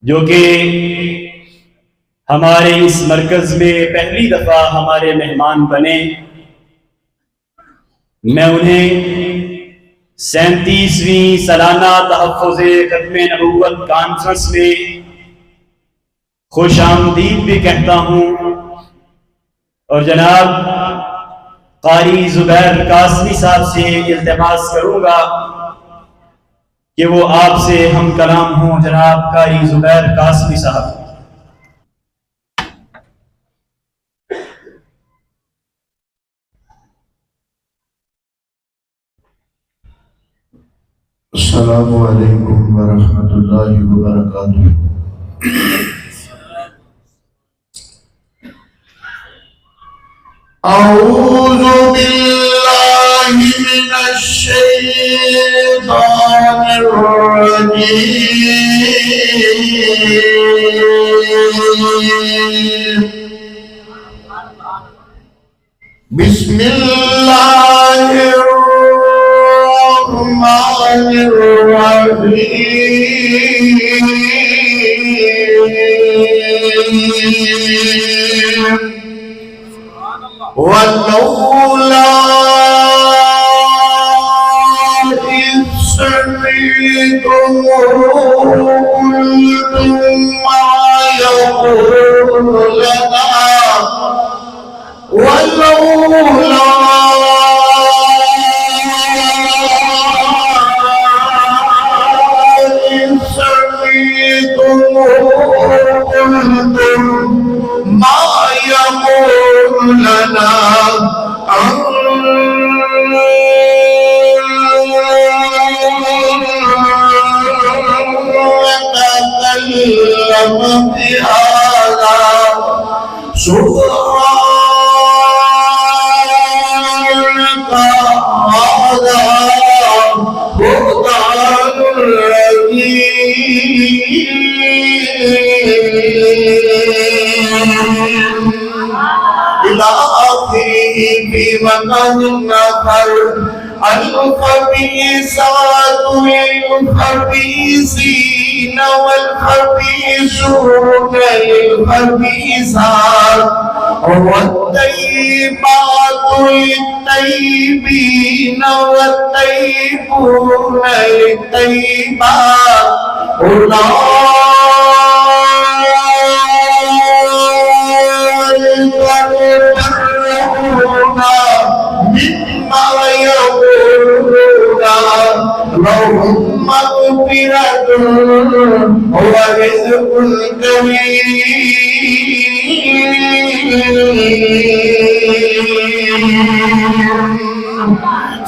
جو کہ ہمارے اس مرکز میں پہلی دفعہ ہمارے مہمان بنے، میں انہیں 37ویں سالانہ تحفظ ختم نبوت کانفرنس میں خوش آمدید بھی کہتا ہوں، اور جناب قاری زبیر قاسمی صاحب سے التماس کروں گا کہ وہ آپ سے ہم کلام ہوں۔ جناب قاری زبیر قاسمی صاحب۔ السلام علیکم ورحمۃ اللہ وبرکاتہ۔ اعوذ باللہ من الشیطان الرجیم، بسم اللہ الرحمن الرحیم، ولولا إذ سمعتموه قلتم ما يكون لنا، ولولا إذ سمعتموه قلتم ما يكون لنا أن نتكلم بهذا، سبحانك هذا بهتان عظيم، إلى آخره في مكان آخر. الخبيثات للخبيثين والخبيثون للخبيثات، والطيبات للطيبين والطيبون للطيبات، أولئك مبرؤون مما يقولون، لهم مغفرة ورزق كريم.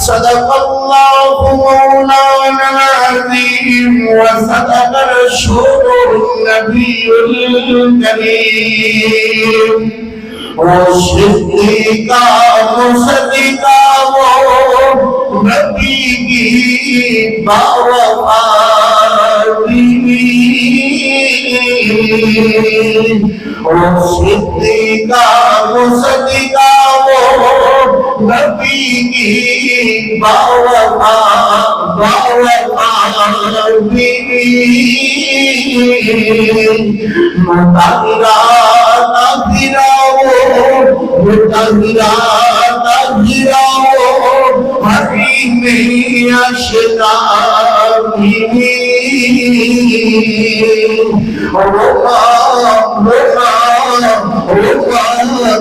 صدق الله مولانا العظيم، وصدق رسوله النبي الكريم، وصدقا مصدقا نبی کی باوفادی، وصدقا مصدقا نبی کی باوفادی، مطہرہ حریم اشرافی،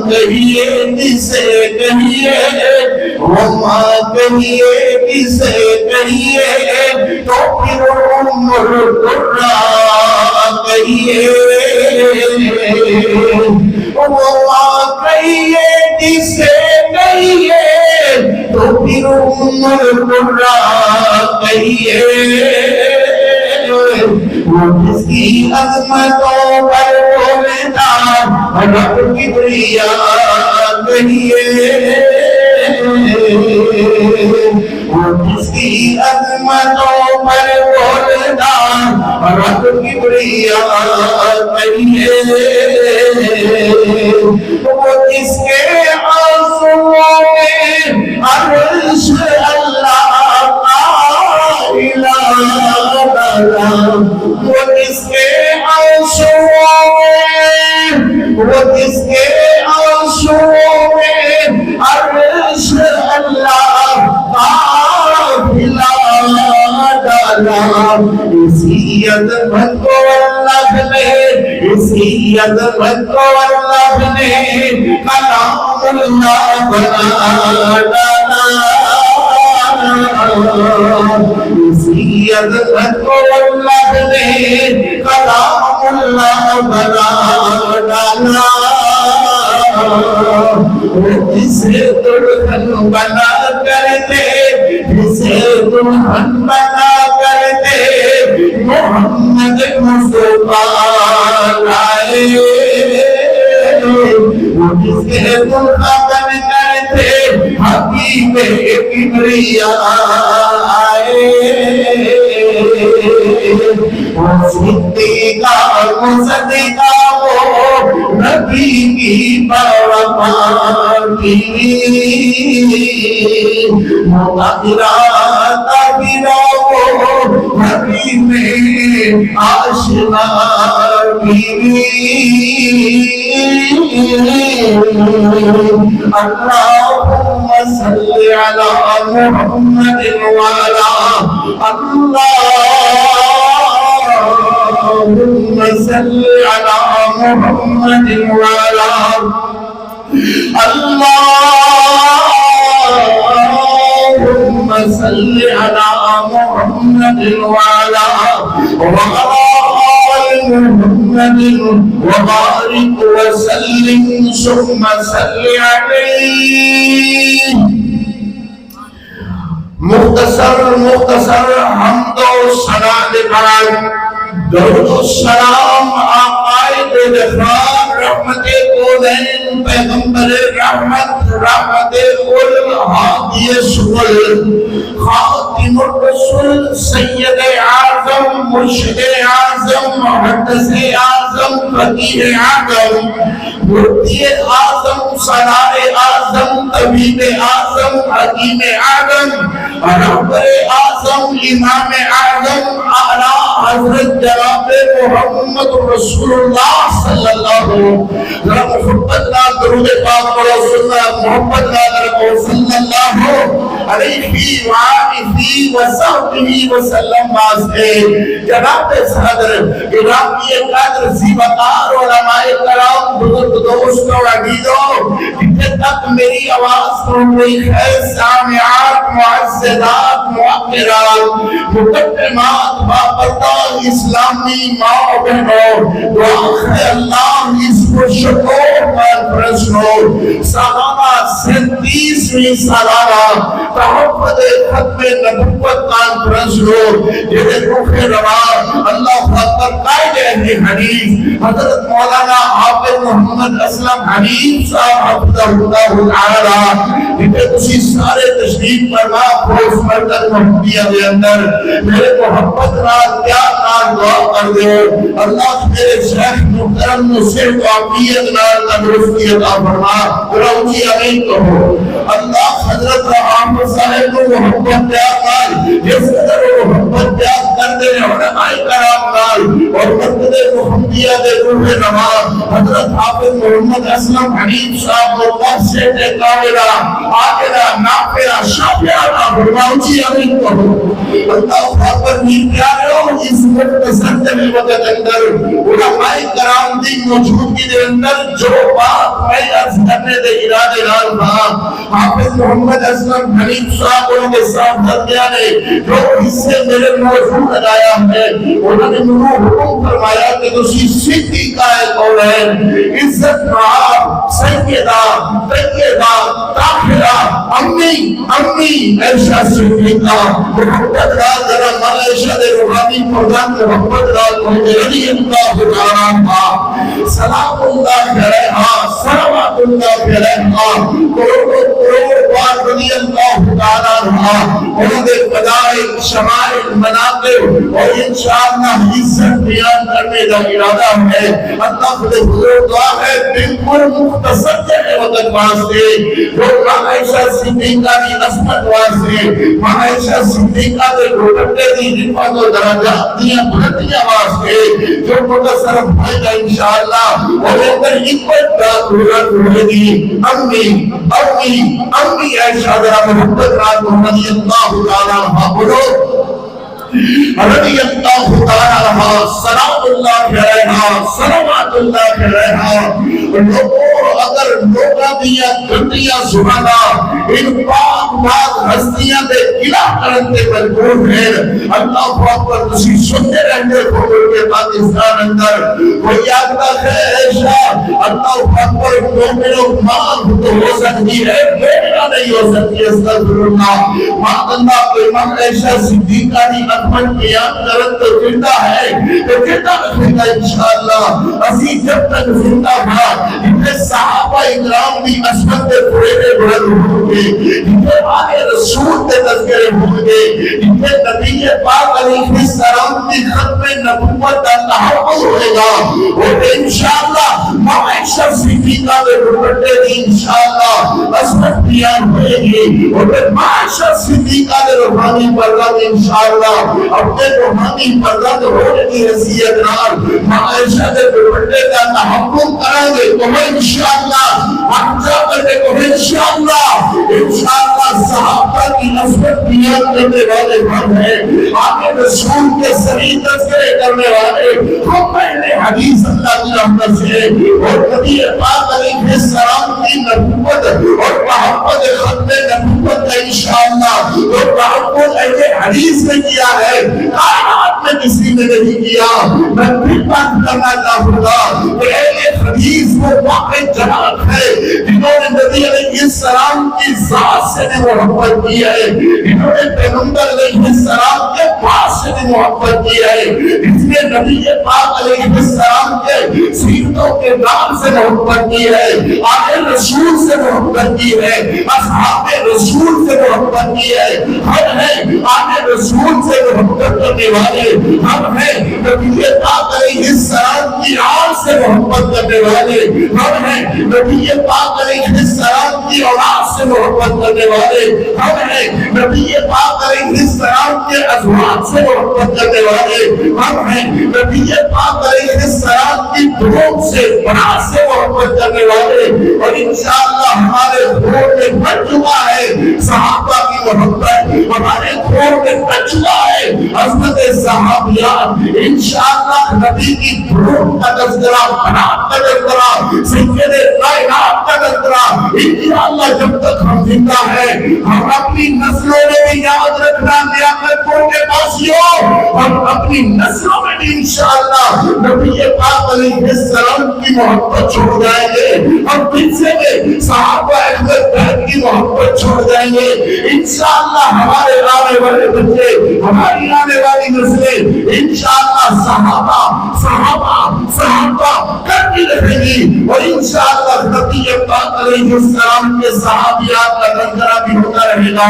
کہیے جسے کہیے، وہاں کہیے جسے کہیے، تو پھر عمر قرہ کہیے، وہاں کہیے جسے کہیے، تو پھر عمر قرہ کہیے، وہ جس کی عظمتوں پر بولتا رب کبریا کہیے، وہ جس کی عظمتوں پر بولتا رب کبریا کہیے، وہ جس کے آنسوؤں میں عرش اللہ کا الہ، وہ جس کے آنسوؤں میں، وہ جس کے آنسوؤں میں عرش اللہ قافلہ ڈالا۔ اسی عظمت کو اللہ نے، اسی عظمت کو اللہ نے کلام اللہ بنا ڈالا۔ اسی عظمت کو اللہ نے کلام اللہ بنا ڈالا۔ جسے دلہن بنا کرتے، جسے دلہن بنا کرتے محمد مصطفیٰ لائے، جس کے دلہن کرتے حبیب کبریا آئے۔ صدیقہ مصدیقہ وہ نبی کی بوفا بیوی، مطہرہ طاہرہ وہ نبی میں آشنا بیوی۔ اللہم صلی علی محمد وعلی اللہم صلی علی محمد وعلی اللہم صلی علی محمد وعلی محمد وبارک وسلم ثم صلی علیہ۔ مختصر حمد و ثنا کے بعد درود و سلام عقائد غفار رحمت کونین پیغمبر رحمت رحمت الہادی سبل خاتم الرسل سید اعظم مرشد اعظم محدث اعظم فقیہ اعظم مفتی اعظم صلاح اعظم طبیب اعظم حکیم اعظم رہبر اعظم امام اعظم اعلیٰ حضرت جناب محمد رسول اللہ صلی اللہ محمد لا درود پاک رسول اللہ محمد لا صلی اللہ علیہ وآلہ وصحبہ وسلم واسطے جناب صدر گرامی قدر زیبکار علماء کرام بزرگ دوستوں عزیزوں جتنے تک میری آواز سن رہی ہے سامعات معززات معقرات مقدمات باپردہ اسلامی ماں بہنوں دعا ہے اللہ اس کو شکر کانفرنس کو سالانہ 37ویں سالانہ تحفظ ختم نبوت کانفرنس کو جنہیں روح روا اللہ اکبر قائد اہل حدیث حضرت مولانا حافظ محمد اسلم حنیف صاحب حفظہ اللہ تعالی جنہیں اسی سارے تشریف فرما خوش مرکز محمدیہ کے اندر میرے محبت نال پیار نال دعا کر دے اللہ میرے شیخ محترم صحت و عافیت نال تندرستی عطا فرما روزی امین کہو اللہ حضرت احمد صاحب کو محبت پیار نال جس قدر محبت پیار کر دے علماء کرام نال اور مرکز محمدیہ کے روح روا حضرت حافظ محمد اسلم حنیف صاحب کو سے کاملہ آخرہ نافرہ شافعہ روزی امین کہو اللہ اکبر میر پیارے ہو اس مختصر میں وقت اندر علماء کرام دی موجودگی دے اندر جو بات میں عرض کرنے دے ارادے نال تھا حافظ محمد اسلم حنیف صاحب انہوں کے ساتھ درمیانے جو حصے میرے موجود لگایا ہے انہوں نے مجھے حکم فرمایا کہ تسی صدی قائل قول ہے عزت نام سیدہ طیبہ طاہرہ امی عائشہ صدیقہ محمد رال ذرا عائشہ دے روحانی پردان محمد رال رضی اللہ تعالیٰ سلام اللہ علیہا صلوات اللہ علیہا کروڑ بار رضی اللہ تعالیٰ انہوں نے فضائل شمائل مناقب اور انشاءاللہ عزت بیان کرنے کا ارادہ ہے۔ اللہ خود حضور دعا ہے بالکل مختصر جگہ وقت واسطے جو عائشہ صدیقہ کی عصمت واسطے عائشہ صدیقہ کے دوپٹے کی رفعت و درجات دیا بلندیاں واسطے جو مختصر بھائی کا انشاءاللہ اور اندر ایک بات ہوئے گی امی عائشہ ذرا محبت رات رضی اللہ تعالیٰ عنہ بولو رضی اللہ تعالیٰ عنہ سلام اللہ علیہا صلوات اللہ علیہا لوگوں اگر لوگاں دیا گندیاں سنانا ان پاک پاک ہستیاں دے قلعہ کرن تے مجبور ہیں اللہ اکبر تسی سنتے رہنے کو کے پاکستان اندر کوئی آگتا ہے عائشہ اللہ اکبر مومنوں ماں تو ہو سکتی ہے بیٹا نہیں ہو سکتی استغفر اللہ ماں اللہ کو امام عائشہ صدیقہ کی عظمت بیان کرن تو زندہ ہے تو زندہ رکھے گا انشاءاللہ اسی جب تک زندہ تھا اتنے صحابہ اکرام بھی عظمت کے پورے بلند ہوں گے اتنے آنے رسول کے تذکرے ہوں گے اتنے نبی پاک علیہ السلام کی ختم نبوت کا تحفظ ہوئے گا اور انشاءاللہ معاشر صدیقہ کے دوپٹے کی انشاءاللہ عظمت بیان ہوئے گی اور پھر معاشر صدیقہ کے روحانی پردہ انشاءاللہ اپنے روحانی پردہ ہونے کی حیثیت نال معاشر کے دوپٹے کا تحفظ کریں گے تو انشاءاللہ اچھا کرنے کو انشاءاللہ صحابہ کی عظمت بیان کرنے والے ہم ہیں آگے رسول کے صحیح تذکرے کرنے والے ہم پہلے حدیث اللہ کی رحمت سے اور نبی پاک علیہ السلام کی نبوت اور محمد ختم نبوت کا انشاءاللہ اور محمد اہل حدیث نے کیا ہے کائنات میں کسی نے نہیں کیا میں پھر بات کرنا چاہوں گا کہ اہل حدیث وہ واقعی جماعت ہے جنہوں نے نبی علیہ السلام کی ذات سے بھی محبت کی ہے جنہوں نے پیغمبر علیہ السلام کے پاس سے بھی محبت کی ہے جس نے نبی پاک علیہ السلام کے سیرتوں کے نام سے محبت کی ہے آل رسول سے محبت کی ہے اصحاب رسول سے محبت کی ہے ہم ہیں آل رسول سے محبت کرنے والے ہم ہیں نبی پاک علیہ السلام کی آل سے محبت کرنے والے ہم ہیں نبی پاک علیہ السلام کی اولاد سے محبت کرنے والے ہم ہیں نبی پاک علیہ السلام کے ازواج سے محبت کرنے والے ہم ہیں نبی پاک علیہ السلام کی دھوم سے بنات سے محبت کرنے والے اور انشاءاللہ ہمارے دھوم میں بن چکا ہے صحابہ کی محبت ہمارے دھوم میں بن چکا ہے عظمت صحابیات انشاءاللہ نبی کی دھوم کا تذکرہ بنات کا تذکرہ سید کائنات کا تذکرہ انشاءاللہ جب تک ہم زندہ ہیں ہم اپنی نسلوں میں بھی یاد رکھنا لیاقت پور کے پاسیوں ہم اپنی نسلوں میں بھی انشاءاللہ نبی پاک علیہ السلام کی محبت چھوڑ جائیں گے ہم پھر سے بھی صحابہ اکبر بیت کی محبت چھوڑ جائیں گے انشاءاللہ ہمارے آنے والے بچے ہماری آنے والی نسلیں انشاءاللہ صحابہ کرتی رہیں گی اور انشاءاللہ نبی پاک علیہ السلام کے صحابیات کا تذکرہ بھی ہوتا رہے گا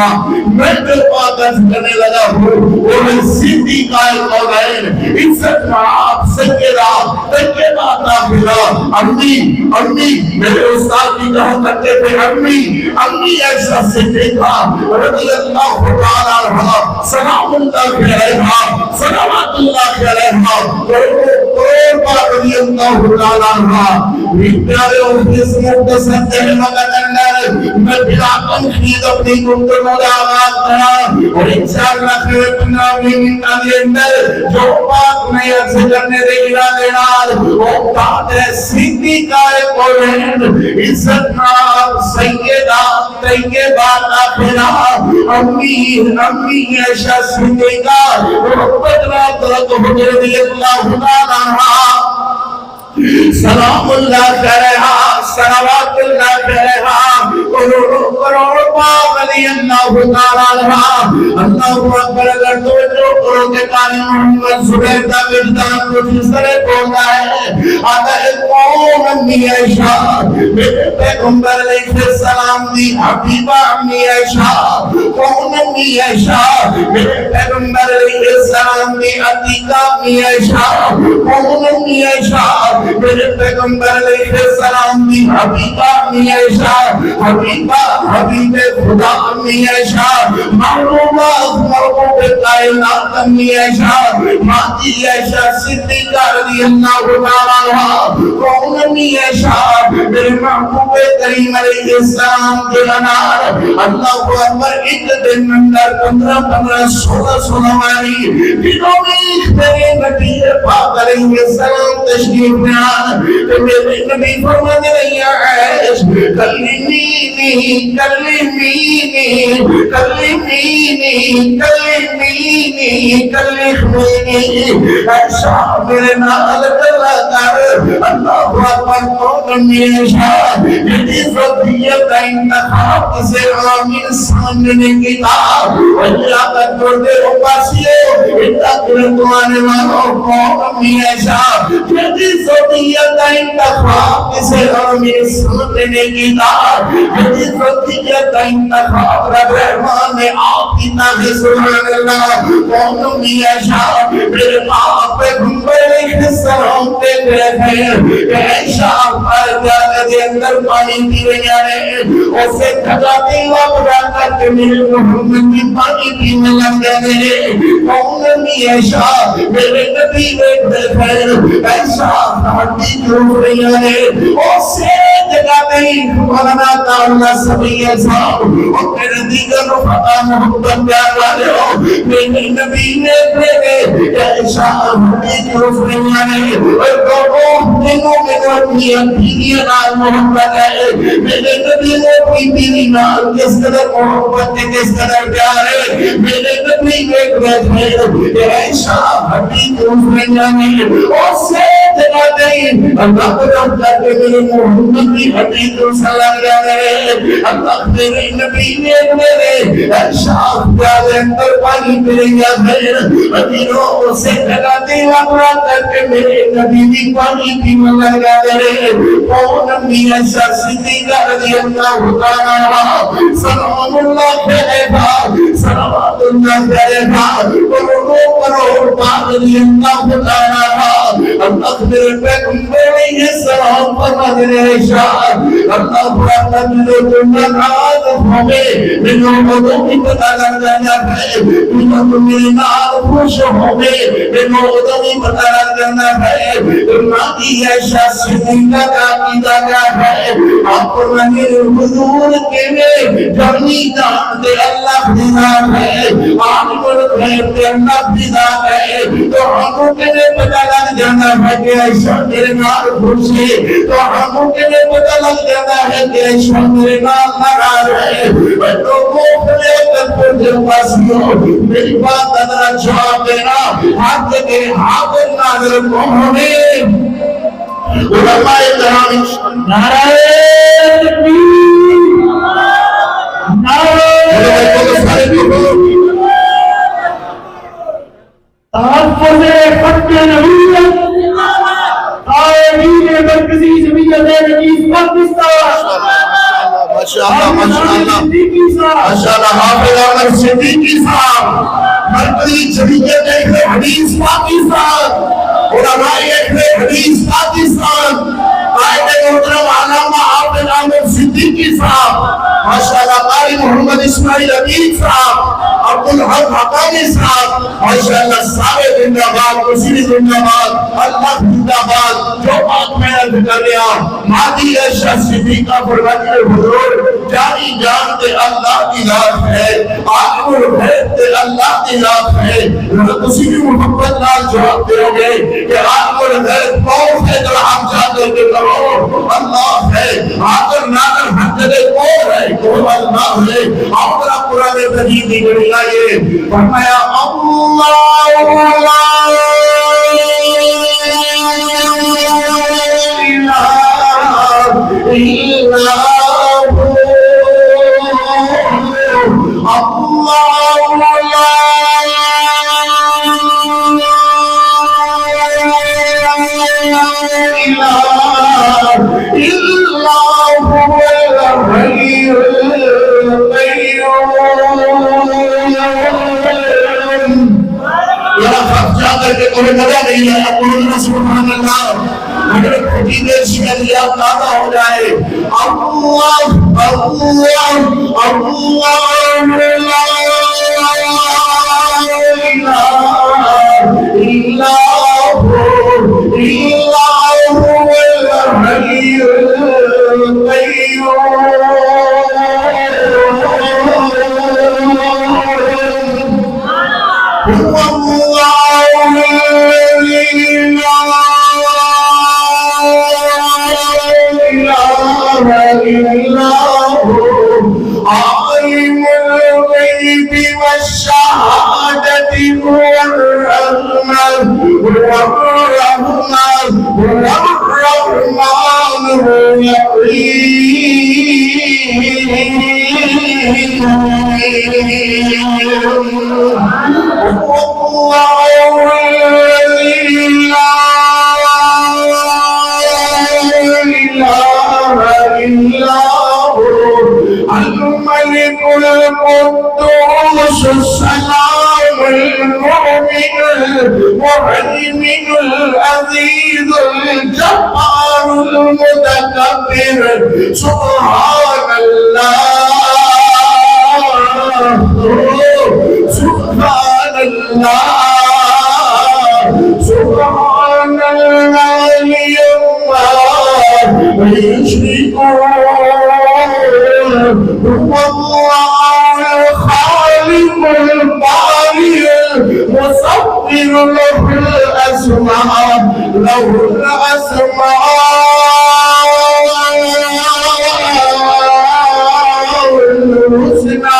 میں جو بات کرنے لگا ہوں وہ ہے صدیقہ القولین عزت معاف سیدہ طیبہ طاہرہ امی میرے استاد بھی کہا کرتے تھے امی عائشہ صدیقہ رضی اللہ تعالی عنہا سلام اللہ علیہا صلوات اللہ علیہا رضی اللہ تعالی عنہا پیارے اس مختصر کلمہ کا اندر میں بلا تنقید اپنی گفتگو کا آغاز کرا اور انشاءاللہ خیر نامین کا اندر جو بات میں عرض کرنے دے ارادے وہ بات ہے صدیقہ القولین عزت نام سیدہ طیبہ طاہرہ امی عائشہ صدیقہ محبت رضی اللہ تعالی عنہا سلام اللہ علیہا صلوات اللہ علیہا کروڑوں پاک رضی اللہ تعالی عنہ اللہ اکبر اگر توجہ کرو کہ قاری محمد زبیر کا وردان کو جس طرح بولتا ہے آتا ہے کون امی عائشہ میرے پیغمبر علیہ السلام دی حبیبہ امی عائشہ کون امی عائشہ میرے پیغمبر علیہ السلام دی عتیقہ امی عائشہ کون امی عائشہ میرے پیغمبر علیہ السلام دی حبیبہ امی عائشہ حبیبہ حبیب خدا امی عائشہ معلومہ مرغوب کائنات امی عائشہ ماتی عائشہ صدیقہ رضی اللہ تعالی عنہ کون امی عائشہ میرے محبوب کریم علیہ السلام کے انار اللہ اکبر ایک دن اندر 15-16 والی دنوں میں میرے نبی پاک علیہ السلام تشریف میں آنا کہ میرے نبی فرمانے رہی عائش کلمینی کلمینی کلمینی کلمینی کلمینی عائشہ میرے نال کلا کر اللہ اکبر کون امی عائشہ میری ذریت کا انتخاب کسے عام انسان نے نہیں کیا اللہ کا دردے اوپاسیو انتخاب تمہارے والوں کون امی عائشہ میری ذریت کا انتخاب کسے عام انسان نے نہیں کیا میری ذریت کا انتخاب رب رحمان نے آپ کی ناظر سبحان اللہ کون امی عائشہ میرے باپ پیغمبر علیہ السلام دیکھ رہے تھے کہ عائشہ پر جانے دے اندر پانی پی رہی ہے اسے کھجاتی واپڑا کر کے میرے محمد کی پانی پینے لگ گئے کون امی عائشہ میرے نبی دیکھ رہے تھے عائشہ ہڈی جھوٹ رہی ہے اسے جگہ نہیں مولانا تعالیٰ سبھی صاحب اور میرے دیگر رفقا محبت پیار والے ہو میرے نبی نے دیکھے کہ عائشہ ہڈی جھوٹ رہی ہے اور دونوں دنوں میں اپنی بیوی نال محبت ہے میرے نبی نے اپنی بیوی نال کس قدر محبت ہے کس قدر پیار ہے میرے نبی دیکھ رہے تھے کہ عائشہ ہڈی جھوٹ رہی ہے اسے جگہ نہیں اللہ کو جب کر کے میرے محمد کی ہڈی جھوٹ سلام جانے اللہ میرے نبی نے میرے عائشہ پیالے اندر پانی پی رہی ہے ادینوں اسے جگہ نہیں واپڑا کر کے میرے نبی بھی پانی پینے لگا دے کون امی عائشہ صدیقہ رضی اللہ تعالی عنہ سلام اللہ علیہ صلوات اللہ علیہ کروڑ پاک رضی اللہ تعالی عنہ اللہ میرے پیغمبر علیہ السلام فرماتے ہیں عائشہ اللہ اکبر جو تم ناراض ہوئے میرے ادوں کی پتہ لگ جانا ہے تم میرے نال خوش ہوئے میرے ادوں کی پتہ لگ جانا ہے ماتی عائشہ صدیقہ کا عقیدہ کیا ہے آپ فرمانے حضور کے میں جرمی جانتے اللہ خدا ہے آپ خیر اللہ خدا ہے تو ہم کے لیے پتہ لگ جانا ہے کہ عائشہ میرے نال خوش ہے تو ہم کے لیے پتہ لگ جانا ہے کہ عائشہ میرے نال ناراض ہے تو وہ لے کر پوچھے پاسیوں میری بات ذرا جواب دینا ہاتھ کے حاضر ناظر کون علماء کرام نعرہ تکبیر تحفظ خط نبوت قائدین مرکزی جمعیت حدیث پاکستان ماشاءاللہ ماشاءاللہ حافظ احمد صدیقی صاحب مرکزی جمعیت حدیث پاکستان علماء حدیث پاکستان قائد محترم علامہ حافظ احمد صدیقی صاحب ماشاءاللہ قاری محمد اسماعیل عبید صاحب عبدالحق حقانی صاحب ماشاءاللہ سارے زندہ باد وزیر زندہ باد اللہ زندہ باد جو بات میں عرض کر رہا مادی عائشہ صدیقہ فرماتی حضور جانی جان تے اللہ کی ذات ہے عالم الغیب تے اللہ کی ذات ہے کسی بھی محبت نال جواب دے گے کہ عالم الغیب کون ہے جو ہم جانتے کہ کرو اللہ ہے آخر ناظر حق دے کون ہے کون اللہ ہے اور قرآن مجید کی گڑی لائے فرمایا اللہ کے کوئی گدا نہیں ہے اپنا سبحان اللہ اگر کھٹی دیر سے یا تازہ ہو جائے اللہ اللہ اللہ لا الہ الا هو الحي القيوم هو الله الذي لا إله إلا هو عالم الغيب والشهادة هو الرحمن الملك القدوس السلام المؤمن المهيمن العزيز الجبار المتكبر سبحان الله سبحان الله سبحان الله عما يشركون هو الله الخالق البارئ المصور له الأسماء الحسنى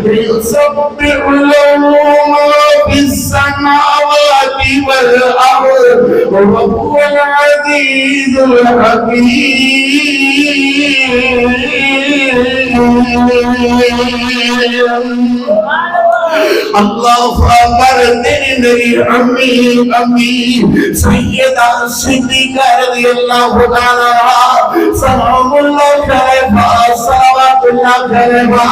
يسبح له ما في السماوات والأرض وهو العزيز الحكيم اللہ اکبر تیری میری امی سیدہ صدیقہ رضی اللہ تعالی سلام اللہ علیہا صلوات اللہ علیہا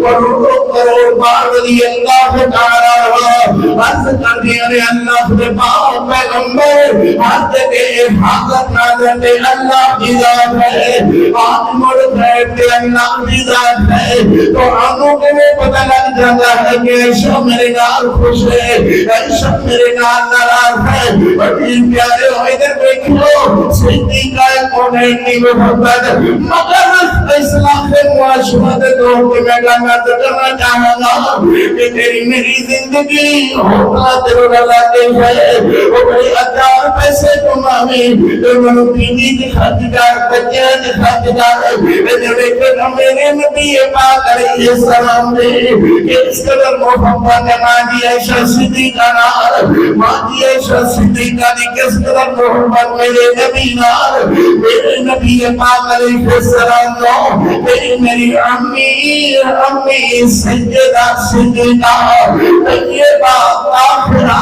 کروڑ بار رضی اللہ تعالی عرض کر دیا اللہ کے پاک پیغمبر حد کے حاضر ناظر دے اللہ کی ذات ہے آج مڑ بیٹھتے اللہ کی ذات ہے تو آنوں کے میں پتہ لگ جاتا ہے کہ عیشہ میرے نال خوش ہے عیشہ میرے نال ناراض ہے بڑی پیارے ہو ادھر بیٹھو صدیقہ کونینی محمد مگر اسلام کے معاشرت دور کے میں گانا کرنا چاہوں گا کہ تیری میری زندگی ہوتلا تیرو لگاتے ہیں وہ بڑی اتار پیسے کمامی منو پیدی دکھاتیدار بچے دکھاتیدار میرے نبی پاک علیہ السلام نے کہ اس قدر محبت ہے ماجی عیشہ صدیقہ نار ماجی عیشہ صدیقہ نے کس قدر محبت میرے نبی نار میرے نبی پاک علیہ السلام نو میری امی سجدہ صدیقہ طیبہ طاہرہ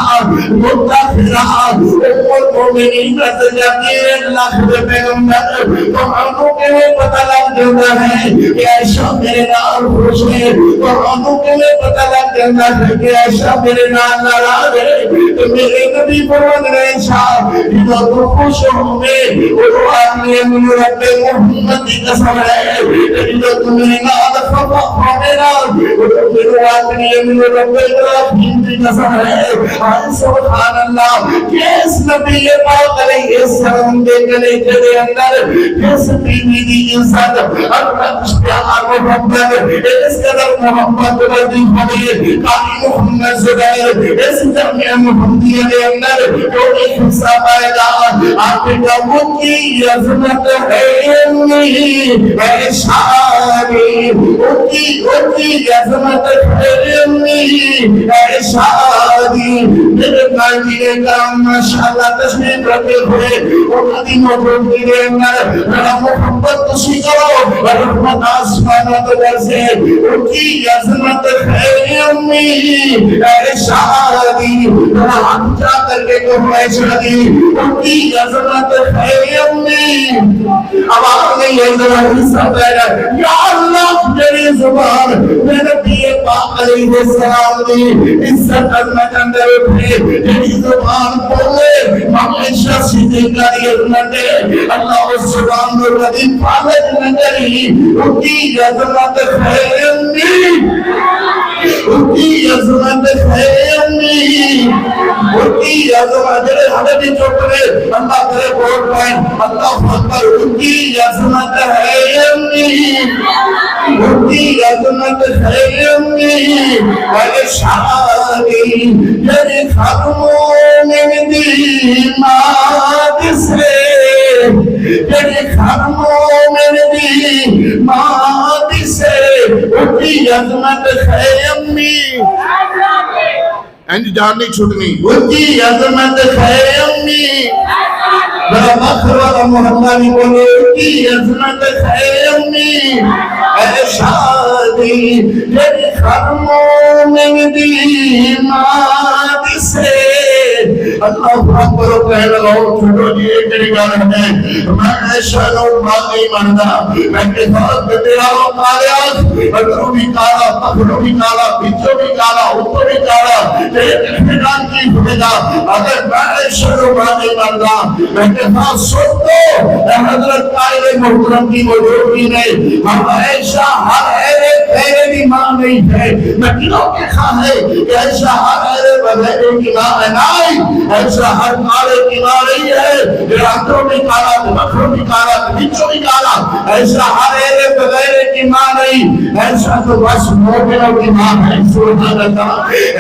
مطہرہ ام المؤمنین رضی اللہ کے پیغمبر تو ہموں کے لیے پتہ لگ جاتا ہے کہ عیشہ میرے نال خوش ہے تو ہموں کے لیے پتہ لگ جاتا ہے کہ عیشہ میرے نال ناراض ہے تو میرے نبی فرمان عیشہ جو تو خوش ہوں گے وہ آدمی رب محمد کی قسم ہے جو تو میرے نال خفا میرا وہ میرے آدمی رب العالمین کی قسم ہے سبحان اللہ کس نبی پاک علیہ السلام دے گلے کے اندر کس بیوی دی عزت اور پیار محبت اس قدر محبت ردی ہوئی قاری محمد زبیر اس جمعہ محمدیہ کے اندر جو ایک حصہ پائے گا آپ کا مکی عظمت ہے اے شانی اکی عظمت ہے اے شانی میرے بھائی کرام ماشاءاللہ تشریف رکھے ہوئے اور قدیموں کو میرے اندر میرا محبت تسی کرو رحمت آسمان و در سے اکی عظمت ہے امی اے شادی میرا ہاتھ جا کر کے کہو اے شادی اکی عظمت ہے امی آواز نہیں ہے ذرا حصہ پہنا یا اللہ میری زبان میں نبی پاک علیہ السلام دی عزت عظمت اندر اٹھے میری زبان بولے ہمیشہ سیدھے کاری عظمت اللہ اس زبان میں کبھی پالت نہ کری ان کی عظمت خیرنی ان کی عظمت خیرنی ان کی عظمت حضرت چوپڑے اللہ کرے بول پائیں اللہ اکبر ان کی عظمت خیرنی ان کی عظمت خیرنی اے شادی جنی خرموں میں دی مات سے جنی خرموں میں دی مات سے ان کی عظمت خیرنی اینج جان نہیں چھوٹنی ان کی عظمت خیرنی ذرا مخر والا محلہ بھی بولے ان کی عظمت خیرنی اے شادی جنی خرموں میں دی مات سے اللہ اکبر کہہ لگاؤ چھوٹو جی ایک جنی گانا ہے میں شانوں بات نہیں مانتا میں کے ساتھ تیرا مقالیات اگروں بھی کالا پکڑوں بھی کالا پیچھوں بھی کالا اوپر بھی کالا ایک احترام کی خدا اگر میں شانوں بات نہیں مانتا میں کے ساتھ سن دو حضرت قائل محترم کی موجودگی میں ہم ایسا ہر ایرے کی ماں نہیں ہے میں کنوں کے خواہ ہے کہ ایسا ہر ایرے بغیرے کی ماں ہے نہیں ایسا ہر کالے کی ماں نہیں ہے راتوں بھی کالا دمکھوں بھی کالا نیچوں بھی کالا ایسا ہر ایرے بغیرے کی ماں نہیں ایسا تو بس مومنوں کی ماں ہے سوچا رہتا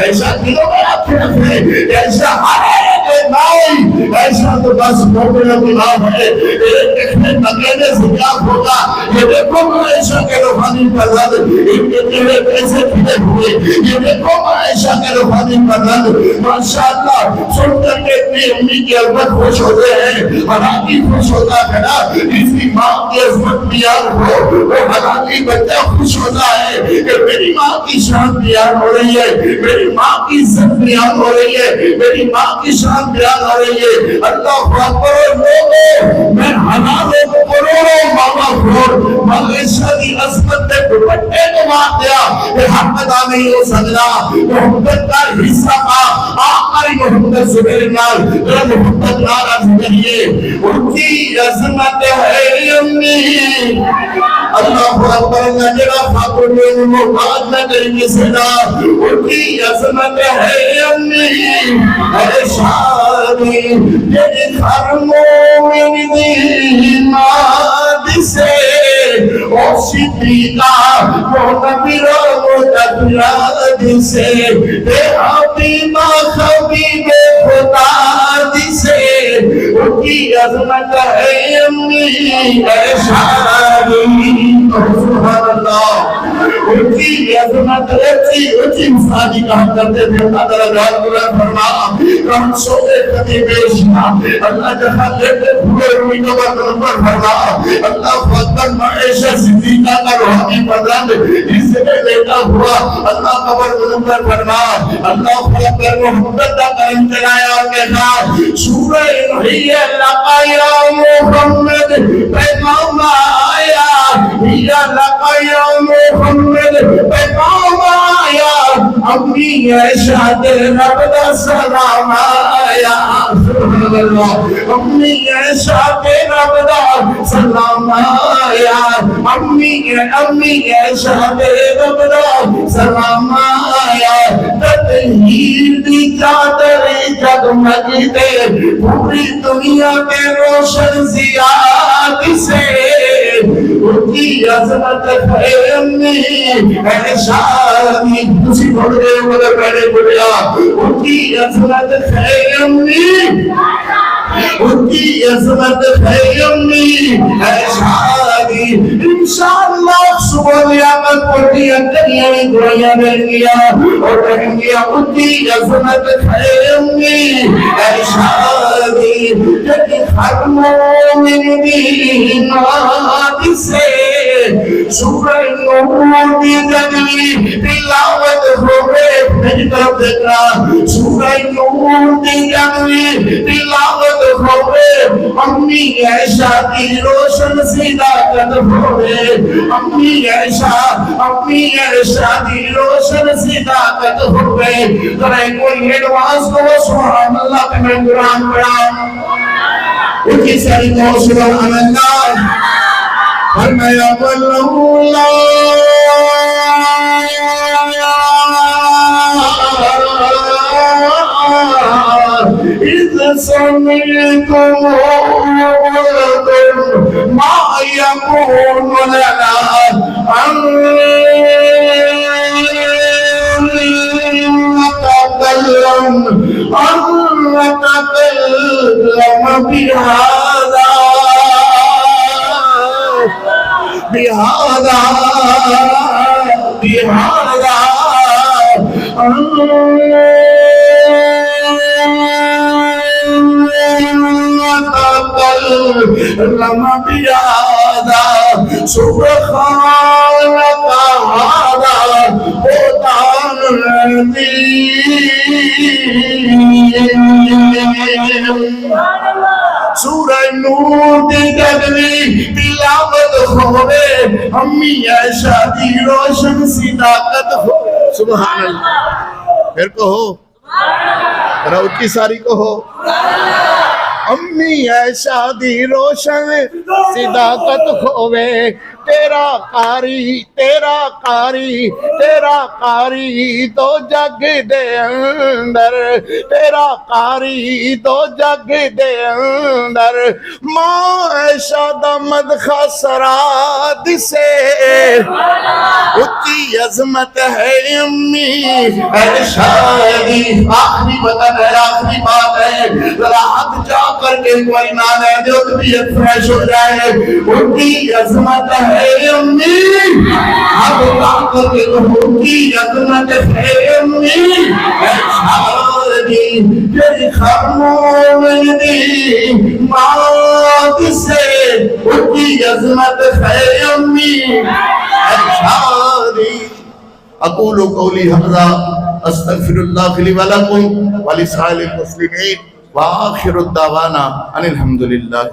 ایسا کنوں میں آپ ہے ایسا ہر ایرے کے ماں ایسا تو بس مومنوں کی ماں ہے ایک مکینے سے کیا ہوگا یہ دیکھو معائشہ کے روحانی پرداد ان کے تیرے پیسے پھلے ہوئے یہ دیکھو معائشہ کے روحانی پرداد ماشاءاللہ سن کر کے اتنی امی کی عظمت خوش ہوتے ہیں حلاقی خوش ہوتا ہے نا اس کی ماں کی عظمت بیان ہو وہ حلاقی بچہ خوش ہوتا ہے کہ میری ماں کی شان بیان ہو رہی ہے میری ماں کی عزت بیان ہو رہی ہے میری ماں کی شان بیان ہو رہی ہے اللہ اکبر لوگوں میں ہزاروں کروڑوں ماما خور معاشرہ کی عظمت نے دوپٹے کو مار دیا کہ حق ادا نہیں ہو سکتا محبت کا حصہ کا آخری محمد زبیر نال محبت نال عرض کریے ان کی عظمت ہے امی اللہ اکبر نجرہ فاقر میں محبت نہ کریں کسی نا ان کی عظمت ہے امی اے شادی جن خرموں میں دی مات سے او صدیقہ محتبر متقلاد سے اے حبیبہ خبیب خدا سے ان کی عظمت ہے امی اے شادی سبحان اللہ ان کی عظمت اچھی انسانی کہا کرتے تھے اللہ تعالیٰ جان بلند فرما کہاں سوئے قدی بیشنا اللہ جہاں لیتے ہوئے روی نمبر نمبر فرما اللہ فضل معیشہ صدیقہ کا روحانی بدن اس سے لیتا ہوا اللہ قبر نمبر فرما اللہ فضل محمد کا انتنایا کے خواہ سورہ انہیہ لقا یا محمد پیغام آیا یا لقا یا محمد پیغام آیا امی عائشہ تیرے رب دا سلام آیا سبحان اللہ امی عائشہ تیرے رب دا سلام آیا امی عائشہ تیرے رب دا سلام آیا تطہیر دی چادر جگمگتے پوری دنیا کے روشن ضیاء سے ان کی عظمت ہے امی اے شادی تسی بڑھ گئے مگر پہلے بڑھیا ان کی عظمت ہے امی ان کی عظمت ہے امی اے شادی انشاءاللہ صبح قیامت پڑھتی انتریاں دعائیاں دیں گیا اور کہیں گیا ان کی عظمت ہے امی اے شادی جدی خرموں میں دی مات سے سورہ نور دی جنوی تلاوت ہوئے میری طرف دیکھنا سورہ نور دی جنوی تلاوت ہوئے امی عائشہ کی روشن صداقت ہوئے امی عائشہ کی روشن صداقت ہوئے ذرا کوئی ایڈوانس کو سبحان اللہ پہ میں قرآن پڑھا ان کی ساری کو سبحان اللہ فرمایا واللہ إذ سمعتم ما يكون لنا أن نتكلم بهذا لما بيادا سبحانك هذا بهتان عظيم سورہ نور دی جگلی تلاوت ہوئے امی عائشہ دی روشن صداقت ہوئے سبحان اللہ پھر کہو ذرا اچھی ساری کہو امی عائشہ دی روشن صداقت ہوئے تیرا قاری تو جگ دے اندر تیرا قاری تو جگ دے اندر ماں عائشہ دا مدخہ سراد سے اچھی عظمت ہے امی عائشہ دی آخری بات ہے ذرا ہاتھ جا کر کے کوئی نہ لے دے طبیعت فریش ہو جائے ان کی عظمت ہے امی اب جا کر کے ان کی عظمت ہے امی شادی تیری خاموش دی مات سے ان کی عظمت ہے امی شادی اقول قولی ھذا استغفر اللہ لی ولکم ولسائر المسلمین وآخر الدعوانا ان الحمدللہ